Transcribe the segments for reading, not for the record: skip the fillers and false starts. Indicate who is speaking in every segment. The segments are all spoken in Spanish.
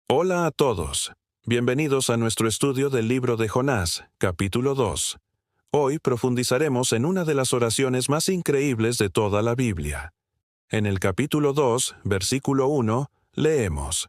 Speaker 1: Hola a todos. Bienvenidos a nuestro estudio del libro de Jonás, capítulo 2. Hoy profundizaremos en una de las oraciones más increíbles de toda la Biblia. En el capítulo 2, versículo 1, leemos: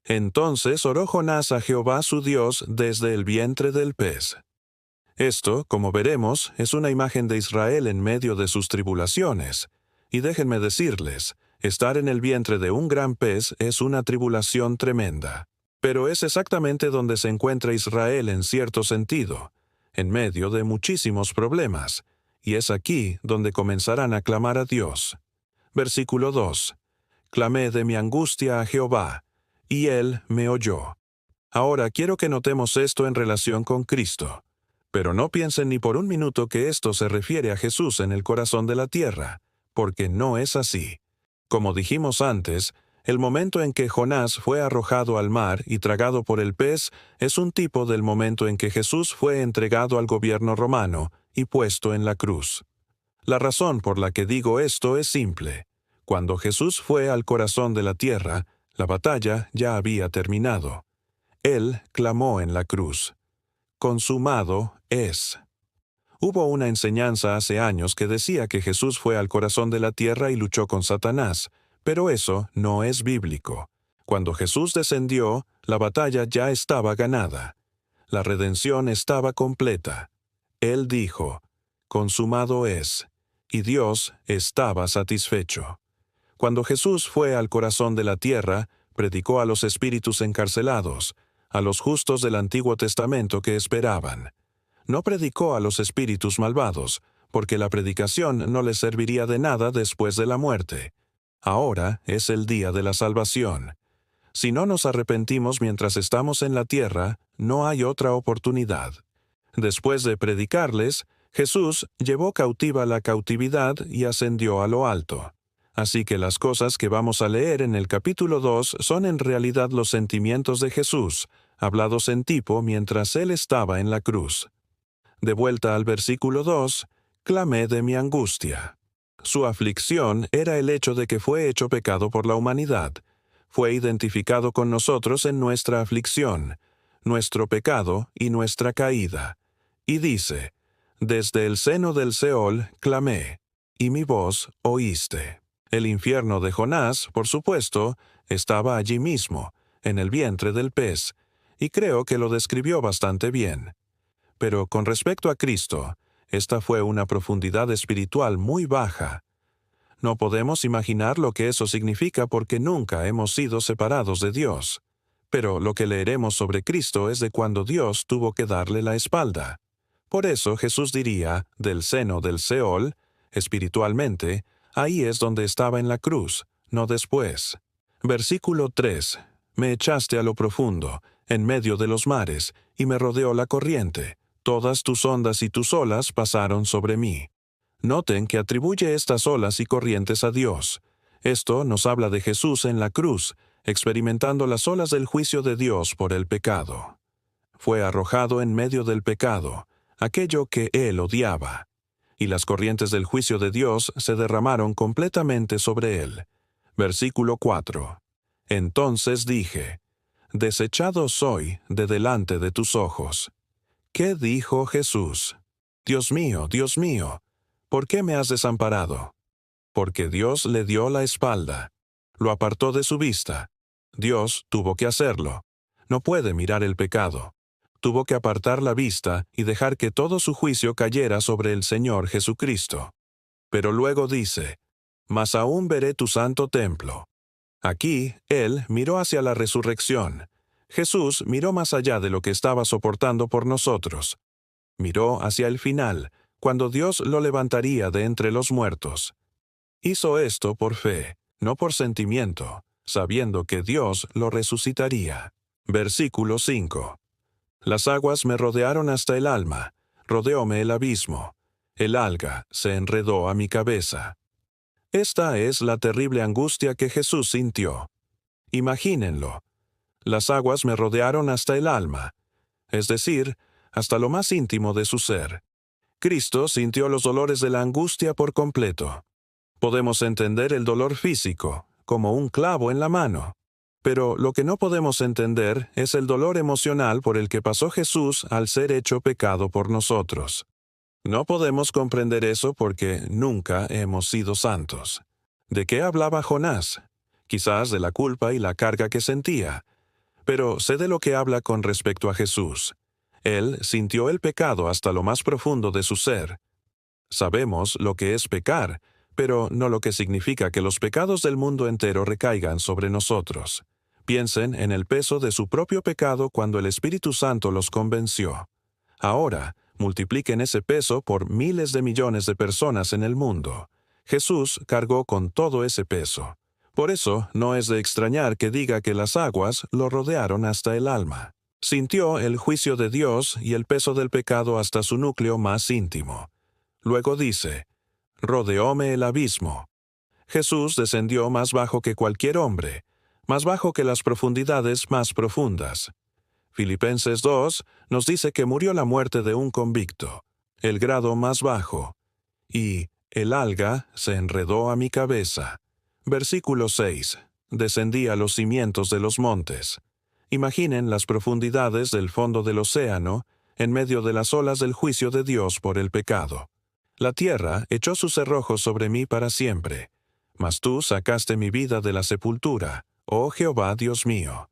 Speaker 1: Entonces oró Jonás a Jehová su Dios desde el vientre del pez. Esto, como veremos, es una imagen de Israel en medio de sus tribulaciones. Y déjenme decirles, estar en el vientre de un gran pez es una tribulación tremenda. Pero es exactamente donde se encuentra Israel en cierto sentido, en medio de muchísimos problemas, y es aquí donde comenzarán a clamar a Dios. Versículo 2. Clamé de mi angustia a Jehová, y él me oyó. Ahora quiero que notemos esto en relación con Cristo. Pero no piensen ni por un minuto que esto se refiere a Jesús en el corazón de la tierra, porque no es así. Como dijimos antes, el momento en que Jonás fue arrojado al mar y tragado por el pez es un tipo del momento en que Jesús fue entregado al gobierno romano y puesto en la cruz. La razón por la que digo esto es simple. Cuando Jesús fue al corazón de la tierra, la batalla ya había terminado. Él clamó en la cruz: consumado es. Hubo una enseñanza hace años que decía que Jesús fue al corazón de la tierra y luchó con Satanás, pero eso no es bíblico. Cuando Jesús descendió, la batalla ya estaba ganada. La redención estaba completa. Él dijo: consumado es, y Dios estaba satisfecho. Cuando Jesús fue al corazón de la tierra, predicó a los espíritus encarcelados, a los justos del Antiguo Testamento que esperaban. No predicó a los espíritus malvados, porque la predicación no les serviría de nada después de la muerte. Ahora es el día de la salvación. Si no nos arrepentimos mientras estamos en la tierra, no hay otra oportunidad. Después de predicarles, Jesús llevó cautiva la cautividad y ascendió a lo alto. Así que las cosas que vamos a leer en el capítulo 2 son en realidad los sentimientos de Jesús, hablados en tipo mientras Él estaba en la cruz. De vuelta al versículo 2, clamé de mi angustia. Su aflicción era el hecho de que fue hecho pecado por la humanidad. Fue identificado con nosotros en nuestra aflicción, nuestro pecado y nuestra caída. Y dice: desde el seno del Seol clamé, y mi voz oíste. El infierno de Jonás, por supuesto, estaba allí mismo, en el vientre del pez, y creo que lo describió bastante bien. Pero con respecto a Cristo, esta fue una profundidad espiritual muy baja. No podemos imaginar lo que eso significa porque nunca hemos sido separados de Dios. Pero lo que leeremos sobre Cristo es de cuando Dios tuvo que darle la espalda. Por eso Jesús diría, del seno del Seol, espiritualmente, ahí es donde estaba en la cruz, no después. Versículo 3. Me echaste a lo profundo, en medio de los mares, y me rodeó la corriente. Todas tus ondas y tus olas pasaron sobre mí. Noten que atribuye estas olas y corrientes a Dios. Esto nos habla de Jesús en la cruz, experimentando las olas del juicio de Dios por el pecado. Fue arrojado en medio del pecado, aquello que él odiaba, y las corrientes del juicio de Dios se derramaron completamente sobre él. Versículo 4. Entonces dije: desechado soy de delante de tus ojos. ¿Qué dijo Jesús? Dios mío, ¿por qué me has desamparado? Porque Dios le dio la espalda. Lo apartó de su vista. Dios tuvo que hacerlo. No puede mirar el pecado. Tuvo que apartar la vista y dejar que todo su juicio cayera sobre el Señor Jesucristo. Pero luego dice: mas aún veré tu santo templo. Aquí, Él miró hacia la resurrección. Jesús miró más allá de lo que estaba soportando por nosotros. Miró hacia el final, cuando Dios lo levantaría de entre los muertos. Hizo esto por fe, no por sentimiento, sabiendo que Dios lo resucitaría. Versículo 5. Las aguas me rodearon hasta el alma, rodeóme el abismo. El alga se enredó a mi cabeza. Esta es la terrible angustia que Jesús sintió. Imagínenlo. Las aguas me rodearon hasta el alma, es decir, hasta lo más íntimo de su ser. Cristo sintió los dolores de la angustia por completo. Podemos entender el dolor físico, como un clavo en la mano. Pero lo que no podemos entender es el dolor emocional por el que pasó Jesús al ser hecho pecado por nosotros. No podemos comprender eso porque nunca hemos sido santos. ¿De qué hablaba Jonás? Quizás de la culpa y la carga que sentía. Pero sé de lo que habla con respecto a Jesús. Él sintió el pecado hasta lo más profundo de su ser. Sabemos lo que es pecar, pero no lo que significa que los pecados del mundo entero recaigan sobre nosotros. Piensen en el peso de su propio pecado cuando el Espíritu Santo los convenció. Ahora, multipliquen ese peso por miles de millones de personas en el mundo. Jesús cargó con todo ese peso. Por eso, no es de extrañar que diga que las aguas lo rodearon hasta el alma. Sintió el juicio de Dios y el peso del pecado hasta su núcleo más íntimo. Luego dice, «Rodeóme el abismo». Jesús descendió más bajo que cualquier hombre, más bajo que las profundidades más profundas. Filipenses 2 nos dice que murió la muerte de un convicto, el grado más bajo, y el alga se enredó a mi cabeza. Versículo 6. Descendí a los cimientos de los montes. Imaginen las profundidades del fondo del océano, en medio de las olas del juicio de Dios por el pecado. La tierra echó sus cerrojos sobre mí para siempre. Mas tú sacaste mi vida de la sepultura, oh Jehová Dios mío.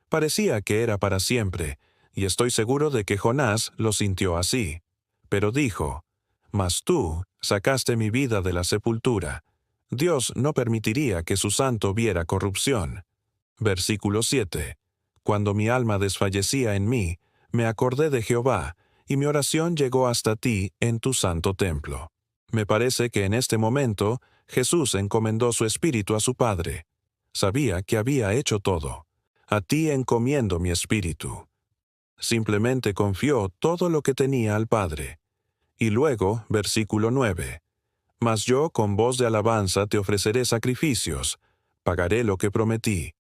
Speaker 1: Parecía que era para siempre, y estoy seguro de que Jonás lo sintió así. Pero dijo, «Mas tú sacaste mi vida de la sepultura». Dios no permitiría que su santo viera corrupción. Versículo 7. Cuando mi alma desfallecía en mí, me acordé de Jehová, y mi oración llegó hasta ti en tu santo templo. Me parece que en este momento Jesús encomendó su espíritu a su Padre. Sabía que había hecho todo. A ti encomiendo mi espíritu. Simplemente confió todo lo que tenía al Padre. Y luego, versículo 9. Mas yo con voz de alabanza te ofreceré sacrificios, pagaré lo que prometí.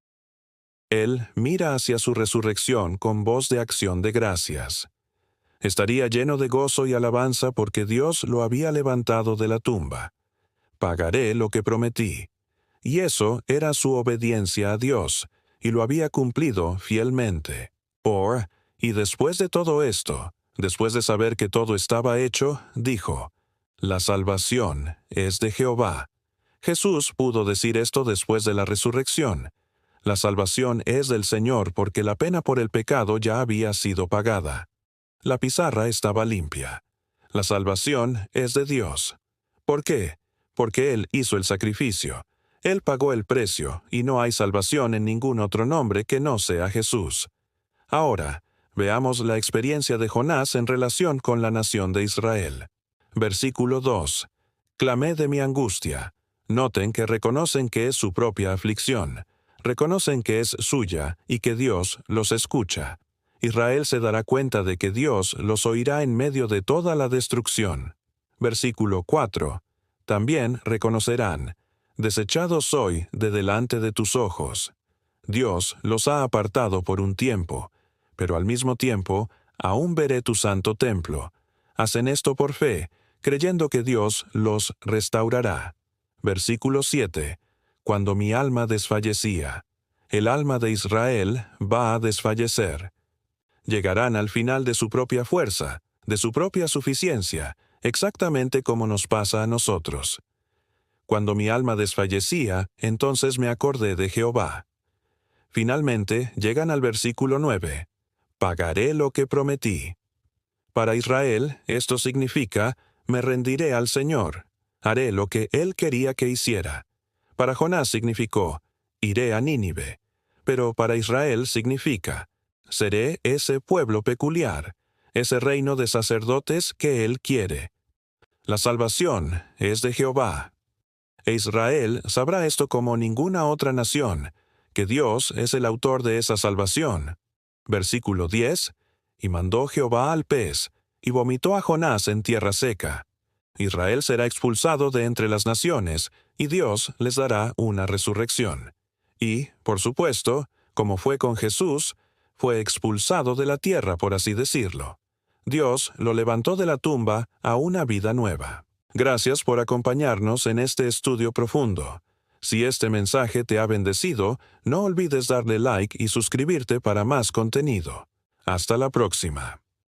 Speaker 1: Él mira hacia su resurrección con voz de acción de gracias. Estaría lleno de gozo y alabanza porque Dios lo había levantado de la tumba. Pagaré lo que prometí. Y eso era su obediencia a Dios, y lo había cumplido fielmente. Y después de todo esto, después de saber que todo estaba hecho, dijo, «La salvación es de Jehová». Jesús pudo decir esto después de la resurrección. La salvación es del Señor porque la pena por el pecado ya había sido pagada. La pizarra estaba limpia. La salvación es de Dios. ¿Por qué? Porque Él hizo el sacrificio. Él pagó el precio, y no hay salvación en ningún otro nombre que no sea Jesús. Ahora, veamos la experiencia de Jonás en relación con la nación de Israel. Versículo 2. Clamé de mi angustia. Noten que reconocen que es su propia aflicción. Reconocen que es suya y que Dios los escucha. Israel se dará cuenta de que Dios los oirá en medio de toda la destrucción. Versículo 4. También reconocerán, desechado soy de delante de tus ojos. Dios los ha apartado por un tiempo, pero al mismo tiempo, aún veré tu santo templo. Hacen esto por fe, creyendo que Dios los restaurará. Versículo 7. Cuando mi alma desfallecía, el alma de Israel va a desfallecer. Llegarán al final de su propia fuerza, de su propia suficiencia, exactamente como nos pasa a nosotros. Cuando mi alma desfallecía, entonces me acordé de Jehová. Finalmente, llegan al versículo 9. Pagaré lo que prometí. Para Israel, esto significa, me rendiré al Señor. Haré lo que Él quería que hiciera. Para Jonás significó, iré a Nínive. Pero para Israel significa, seré ese pueblo peculiar, ese reino de sacerdotes que Él quiere. La salvación es de Jehová. E Israel sabrá esto como ninguna otra nación, que Dios es el autor de esa salvación. Versículo 10. Y mandó Jehová al pez, y vomitó a Jonás en tierra seca. Israel será expulsado de entre las naciones, y Dios les dará una resurrección. Y, por supuesto, como fue con Jesús, fue expulsado de la tierra, por así decirlo. Dios lo levantó de la tumba a una vida nueva. Gracias por acompañarnos en este estudio profundo. Si este mensaje te ha bendecido, no olvides darle like y suscribirte para más contenido. Hasta la próxima.